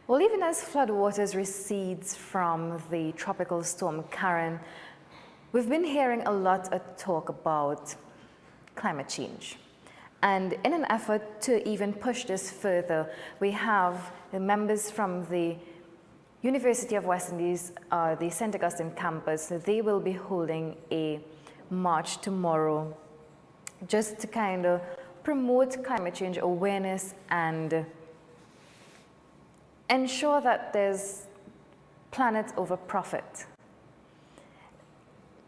Well, even as floodwaters recedes from the tropical storm Karen, we've been hearing a lot of talk about climate change. And in an effort to even push this further, we have the members from the University of West Indies, the St. Augustine campus. They will be holding a march tomorrow just to kind of promote climate change awareness and ensure that there's planet over profit.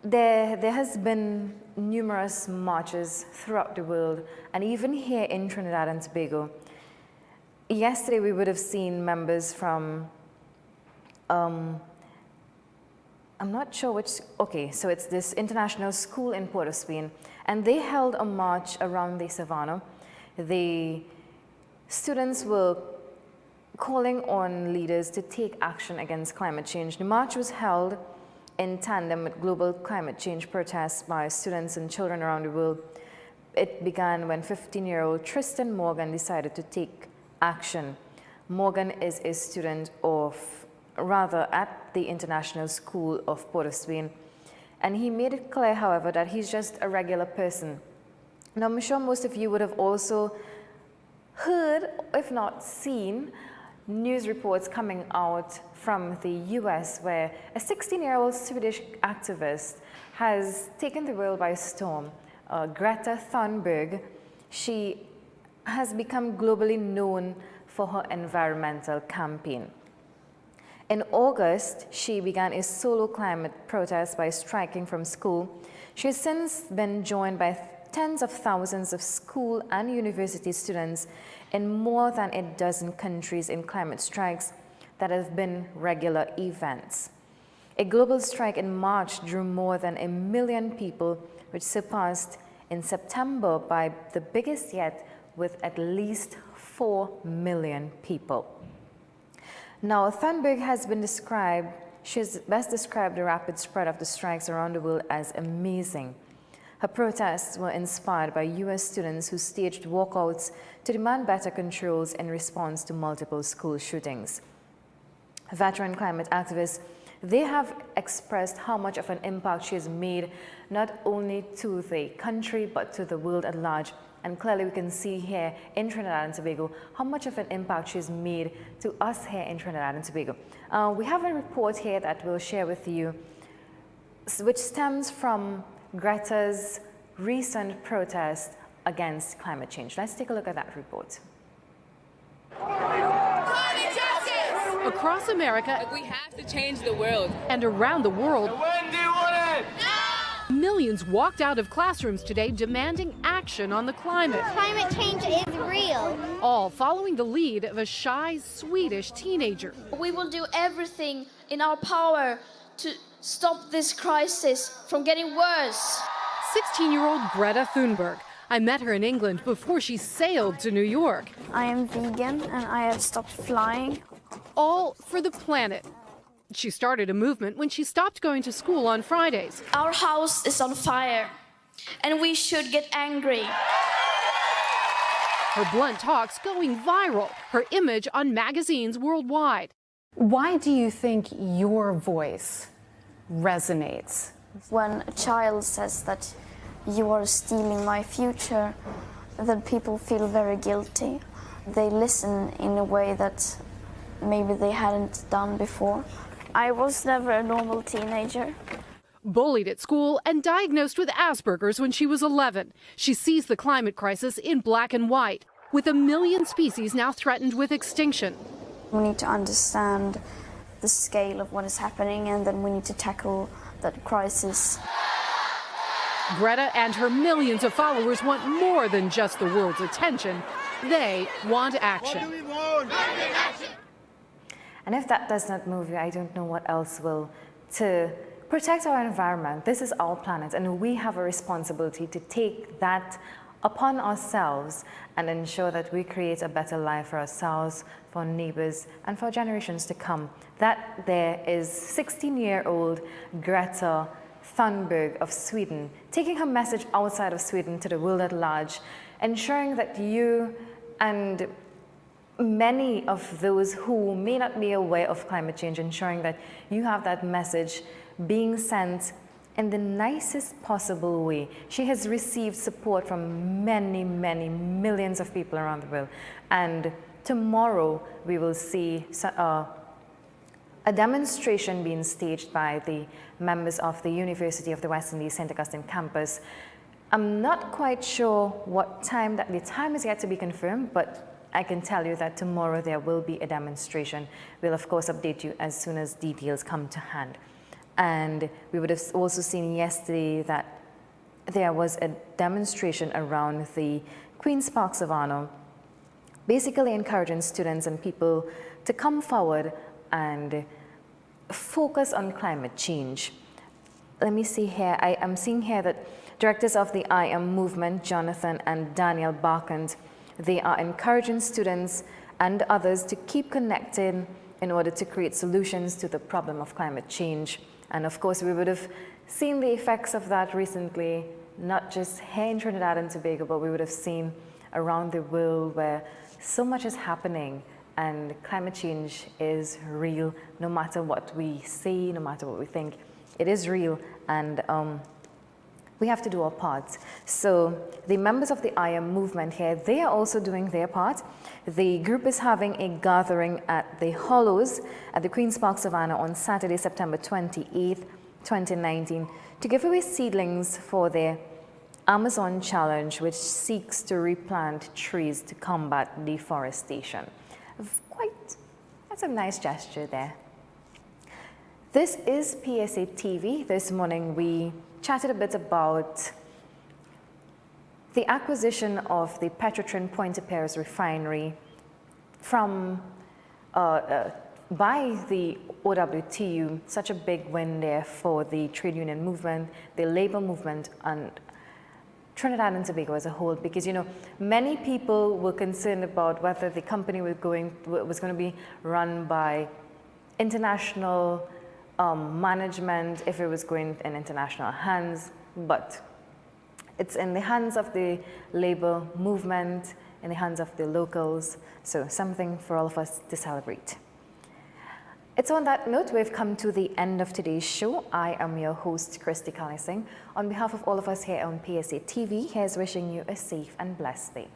There has been numerous marches throughout the world, and even here in Trinidad and Tobago. Yesterday we would have seen members from, I'm not sure which, okay, so it's this international school in Port of Spain, and they held a march around the savannah. The students were calling on leaders to take action against climate change. The march was held in tandem with global climate change protests by students and children around the world. It began when 15-year-old Tristan Morgan decided to take action. Morgan is a student at the International School of Port of Spain. And he made it clear, however, that he's just a regular person. Now, I'm sure most of you would have also heard, if not seen, news reports coming out from the US where a 16-year-old Swedish activist has taken the world by storm. Greta Thunberg, she has become globally known for her environmental campaign. In August, she began a solo climate protest by striking from school. She has since been joined by tens of thousands of school and university students in more than a dozen countries in climate strikes that have been regular events. A global strike in March drew more than 1 million people, which surpassed in September by the biggest yet with at least 4 million people. Now, Thunberg has been described, she's best described the rapid spread of the strikes around the world as amazing. Her protests were inspired by US students who staged walkouts to demand better controls in response to multiple school shootings. Veteran climate activists, they have expressed how much of an impact she has made, not only to the country, but to the world at large. And clearly we can see here in Trinidad and Tobago how much of an impact she's made to us here in Trinidad and Tobago. We have a report here that we'll share with you, which stems from Greta's recent protest against climate change. Let's take a look at that report. Across America, we have to change the world. And around the world, When do you want it? millions walked out of classrooms today demanding action on the climate. Climate change is real. All following the lead of a shy Swedish teenager. We will do everything in our power to stop this crisis from getting worse. 16-year-old Greta Thunberg. I met her in England before she sailed to New York. I am vegan and I have stopped flying. All for the planet. She started a movement when she stopped going to school on Fridays. Our house is on fire and we should get angry. Her blunt talks going viral, her image on magazines worldwide. Why do you think your voice resonates? When a child says that you are stealing my future, then people feel very guilty. They listen in a way that maybe they hadn't done before. I was never a normal teenager. Bullied at school and diagnosed with Asperger's when she was 11. She sees the climate crisis in black and white, with 1 million species now threatened with extinction. We need to understand the scale of what is happening, and then we need to tackle that crisis. Greta and her millions of followers want more than just the world's attention. They want action. What do we want? And if that does not move you, I don't know what else will. To protect our environment, this is our planet, and we have a responsibility to take that upon ourselves and ensure that we create a better life for ourselves, for our neighbors, and for generations to come. That there is 16-year-old Greta Thunberg of Sweden, taking her message outside of Sweden to the world at large, ensuring that you and many of those who may not be aware of climate change, ensuring that you have that message being sent in the nicest possible way. She has received support from many, many millions of people around the world. And tomorrow we will see a demonstration being staged by the members of the University of the West Indies St. Augustine campus. I'm not quite sure what time, the time is yet to be confirmed, but I can tell you that tomorrow there will be a demonstration. We'll of course update you as soon as details come to hand. And we would have also seen yesterday that there was a demonstration around the Queen's Park Savannah, basically encouraging students and people to come forward and focus on climate change. Let me see here, I am seeing here that directors of the I Am Movement, Jonathan and Daniel Barkant, they are encouraging students and others to keep connected in order to create solutions to the problem of climate change. And of course, we would have seen the effects of that recently, not just here in Trinidad and Tobago, but we would have seen around the world where so much is happening and climate change is real, no matter what we say, no matter what we think. It is real, and we have to do our part. So the members of the I Am Movement here, they are also doing their part. The group is having a gathering at the Hollows at the Queen's Park Savannah on Saturday, September 28th, 2019, to give away seedlings for their Amazon Challenge, which seeks to replant trees to combat deforestation. That's a nice gesture there. This is PSA TV. This morning we chatted a bit about the acquisition of the Petrotrin Pointe-à-Pierre refinery from by the OWTU. Such a big win there for the trade union movement, the labor movement, and Trinidad and Tobago as a whole, because many people were concerned about whether the company was going to be run by international management, if it was going in international hands, but it's in the hands of the labor movement, in the hands of the locals, so something for all of us to celebrate. It's on that note we've come to the end of today's show. I am your host, Christy Kallising. On behalf of all of us here on PSA TV, here's wishing you a safe and blessed day.